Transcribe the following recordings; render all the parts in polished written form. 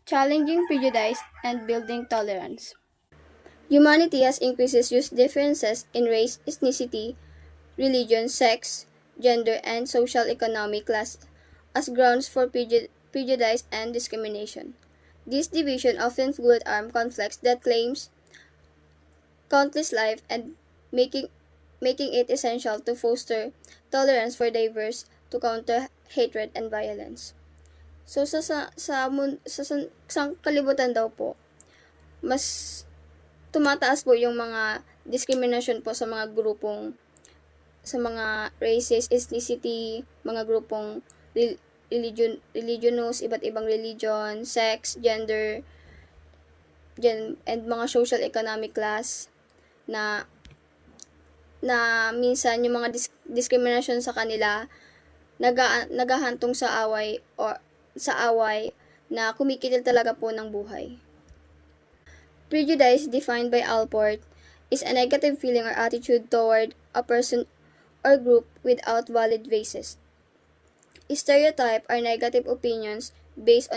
challenging prejudice, and building tolerance. Humanity has increases use differences in race, ethnicity, religion, sex, gender, and social economic class as grounds for prejudice and discrimination. This division often fueled armed conflicts that claims countless lives and making making it essential to foster tolerance for diverse to counter hatred and violence. So sa kalibutan daw po, mas tumataas po yung mga discrimination po sa mga races, ethnicity, mga grupong religionous, iba't ibang religion, sex, gender, and mga social economic class na minsan yung mga discrimination sa kanila naghahantong sa away na kumikitil talaga po ng buhay. Prejudice, defined by Alport, is a negative feeling or attitude toward a person or group without valid basis. Stereotype are negative opinions based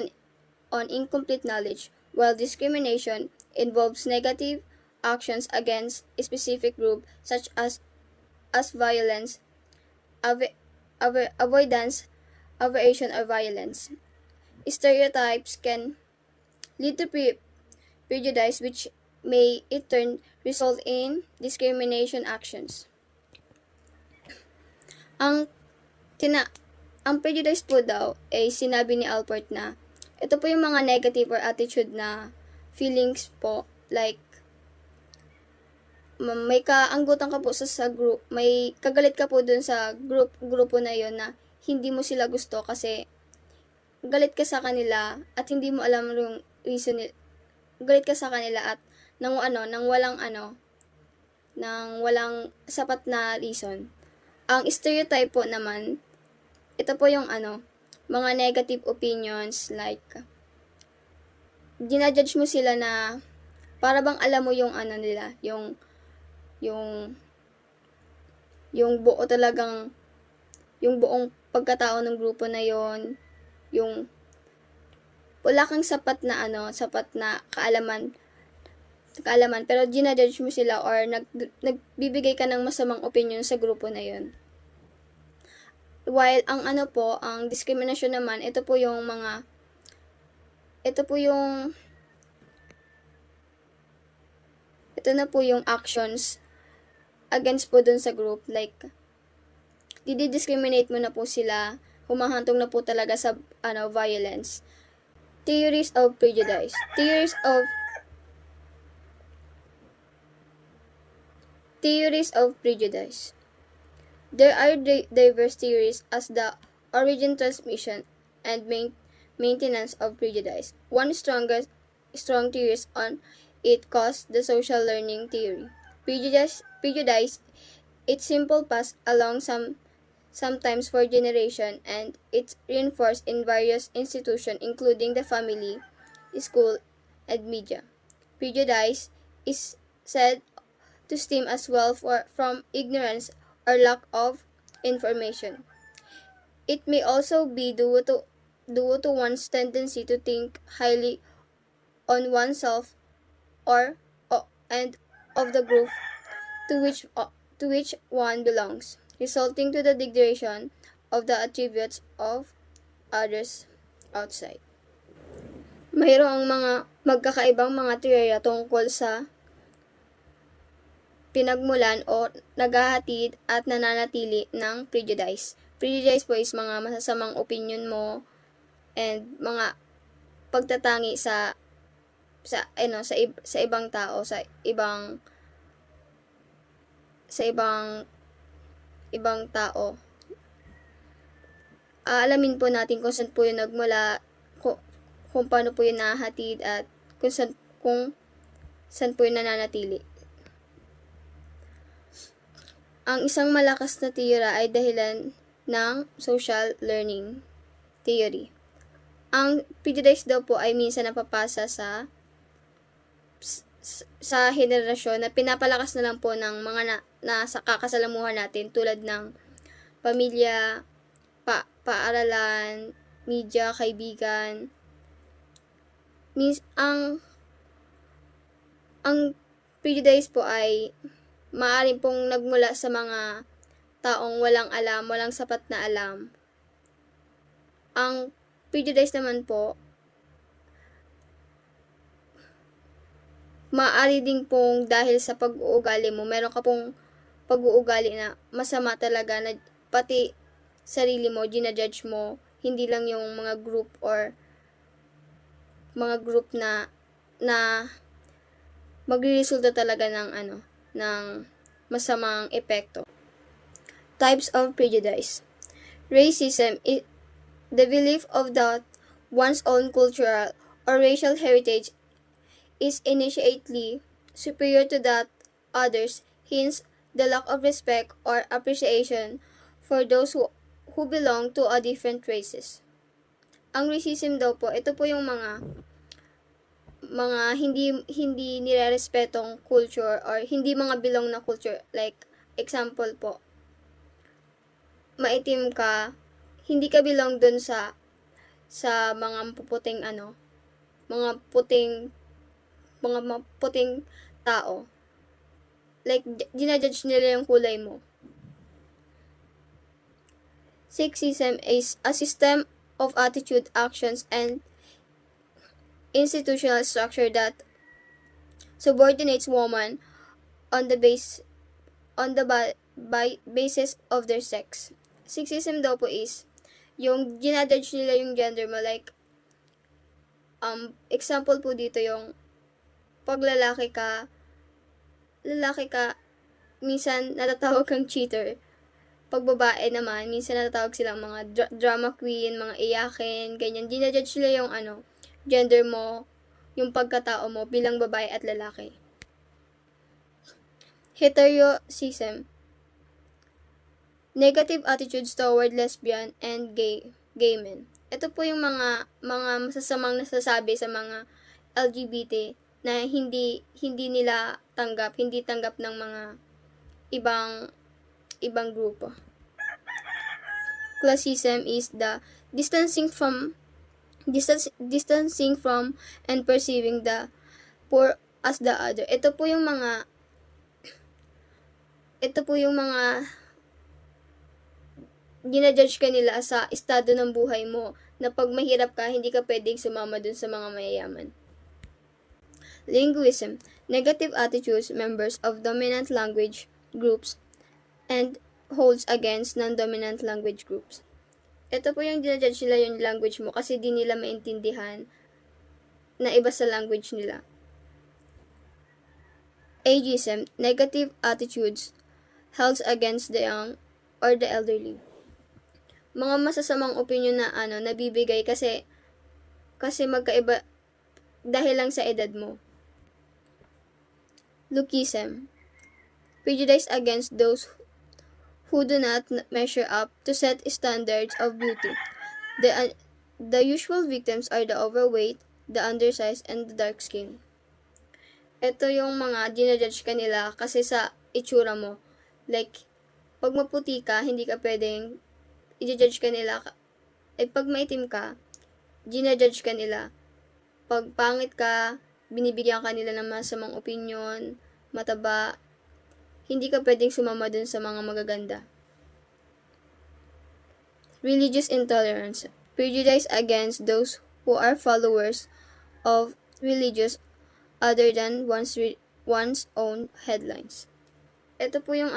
on incomplete knowledge, while discrimination involves negative actions against a specific group such as violence, avoidance, aversion, or violence. Stereotypes can lead to prejudice which may in turn result in discrimination actions. Ang prejudice po daw ay sinabi ni Alport na ito po yung mga negative or attitude na feelings po, like may kaanggutan ka po sa group, may kagalit ka po dun sa grupo na yon na hindi mo sila gusto kasi galit ka sa kanila at hindi mo alam yung reason galit ka sa kanila at nang walang sapat na reason. Ang stereotype po naman, ito po yung mga negative opinions, like ginajudge mo sila na para bang alam mo yung nila, yung buo talagang yung buong pagkatao ng grupo na yon, yung wala kang sapat na kaalaman pero ginajudge mo sila or nagbibigay ka ng masamang opinion sa grupo na yon. While ang discrimination naman, ito na po yung actions against po dun sa group, like didi-discriminate mo na po sila, humahantong na po talaga sa violence. Theories of prejudice. Theories of prejudice. There are diverse theories as the origin, transmission, and maintenance of prejudice. One strong theory on it calls the social learning theory. Prejudice, its simple pass along sometimes for generation, and it's reinforced in various institutions including the family, school, and media. Prejudice is said to stem as well from ignorance or lack of information. It may also be due to one's tendency to think highly on oneself and of the group to which one belongs, resulting to the degradation of the attributes of others outside. Mayroong mga magkakaibang mga teorya tungkol sa pinagmulan o naghahatid at nananatili ng prejudice. Prejudice po is mga masasamang opinion mo and mga pagtatangi sa ibang tao, sa ibang tao. Alamin po natin kung saan po yung nagmula, kung paano po yung nahatid at kung saan po yung nananatili. Ang isang malakas na teorya ay dahilan ng social learning theory. Ang prejudice daw po ay minsan napapasa sa henerasyon na pinapalakas na lang po ng mga nasa kakasalamuhan natin tulad ng pamilya, paaralan, media, kaibigan, means ang prejudice po ay maaari pong nagmula sa mga taong walang alam, walang sapat na alam. Ang prejudice naman po, maaari din pong dahil sa pag-uugali mo, meron ka pong pag-uugali na masama talaga na pati sarili mo, ginajudge mo, hindi lang yung mga group or mga group na magre-resulta talaga ng masamang epekto. Types of prejudice. Racism is the belief of that one's own cultural or racial heritage is innately superior to that others, hence the lack of respect or appreciation for those who belong to a different races. Ang racism daw po, ito po yung mga hindi nirerespetong culture or hindi mga belong na culture. Like example po, maitim ka, hindi ka belong dun sa mga puputing mga puting tao. Like, ginajudge nila yung kulay mo. Sexism is a system of attitude, actions, and institutional structure that subordinates women on the basis of their sex. Sexism daw po is yung ginajudge nila yung gender mo, like example po dito yung pag lalaki ka, minsan natatawag kang cheater. Pag babae naman, minsan natatawag silang mga drama queen, mga iyakin, ganyan. Ginajudge nila yung gender mo, yung pagkatao mo bilang babae at lalaki. Heterosexism. Negative attitudes toward lesbian and gay men. Ito po yung mga masasamang nasasabi sa mga LGBT na hindi tanggap ng mga ibang grupo. Classism is the distancing from and perceiving the poor as the other. Ito po yung mga ginajudge ka nila sa estado ng buhay mo, na pag mahirap ka, hindi ka pwedeng sumama dun sa mga mayayaman. Linguism, negative attitudes members of dominant language groups and holds against non-dominant language groups. Ito po yung ginajudge nila yung language mo kasi di nila maintindihan na iba sa language nila. Ageism, negative attitudes held against the young or the elderly. Mga masasamang opinion na nabibigay kasi magkaiba dahil lang sa edad mo. Lookism, prejudice against those who do not measure up to set standards of beauty. The usual victims are the overweight, the undersized, and the dark skin. Ito yung mga ginajudge ka nila kasi sa itsura mo. Like, pag maputi ka, hindi ka pwedeng i-judge ka nila. Pag maitim ka, ginajudge ka nila. Pag pangit ka, binibigyan ka nila ng masamang opinion, mataba, hindi ka pwedeng sumama dun sa mga magaganda. Religious intolerance, prejudice against those who are followers of religious other than one's own headlines. Ito po yung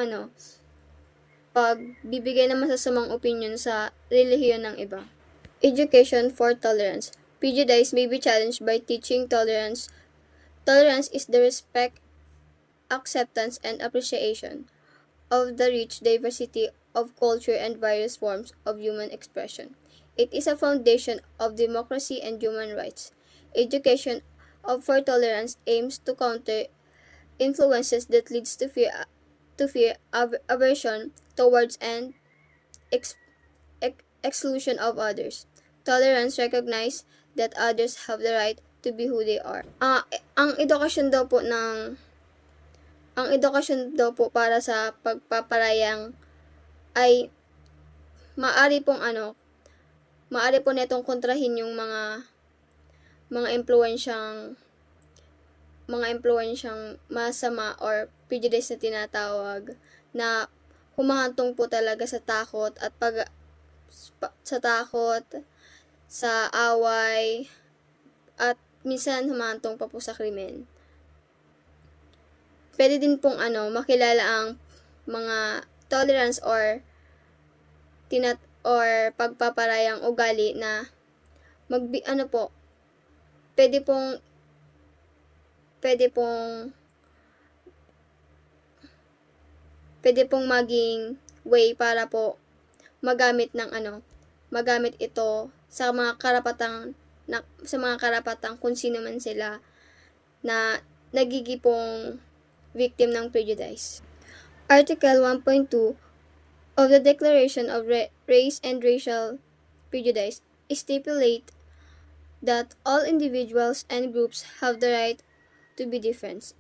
pagbibigay ng masasamang opinion sa relihiyon ng iba. Education for tolerance. Prejudice may be challenged by teaching tolerance. Tolerance is the respect, acceptance, and appreciation of the rich diversity of culture and various forms of human expression. It is a foundation of democracy and human rights. Education for tolerance aims to counter influences that leads to fear, aversion towards and exclusion of others. Tolerance recognizes that others have the right to be who they are. Ang edukasyon daw po para sa pagpaparayang ay maaari po netong kontrahin yung mga mga impluensyang masama or prejudice na tinatawag, na humahantong po talaga sa takot at sa away, at minsan humahantong pa po sa krimen. Pwede din pong makilala ang mga tolerance or pagpaparayang ugali na pwede pong maging way para po magamit ito sa mga karapatang kung sino man sila na nagigipong victim ng prejudice. Article 1.2 of the Declaration of Race and Racial Prejudice stipulate that all individuals and groups have the right to be different.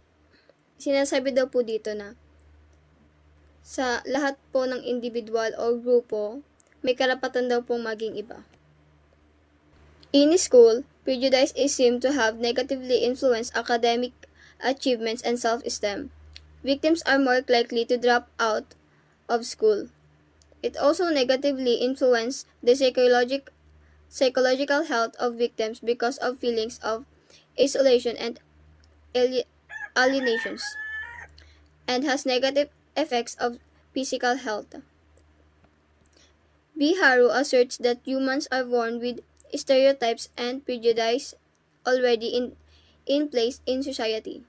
Sinasabi daw po dito na sa lahat po ng individual o grupo, may karapatan daw pong maging iba. In school, prejudice is seen to have negatively influenced academic achievements and self-esteem. Victims are more likely to drop out of school. It also negatively influences the psychological health of victims because of feelings of isolation and alienations, and has negative effects of physical health. B. Haru asserts that humans are born with stereotypes and prejudice already in place in society.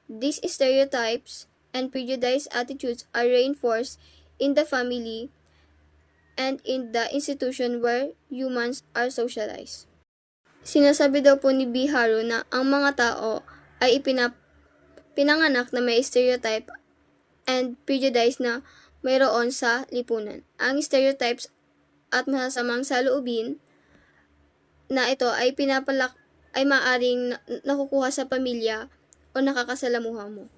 These stereotypes and prejudice attitudes are reinforced in the family and in the institution where humans are socialized. Sinasabi daw po ni B. Haru na ang mga tao ay pinanganak na may stereotype and prejudice na mayroon sa lipunan. Ang stereotypes at masasamang saloobin na ito ay maaring nakukuha sa pamilya o nakakasalamuha mo.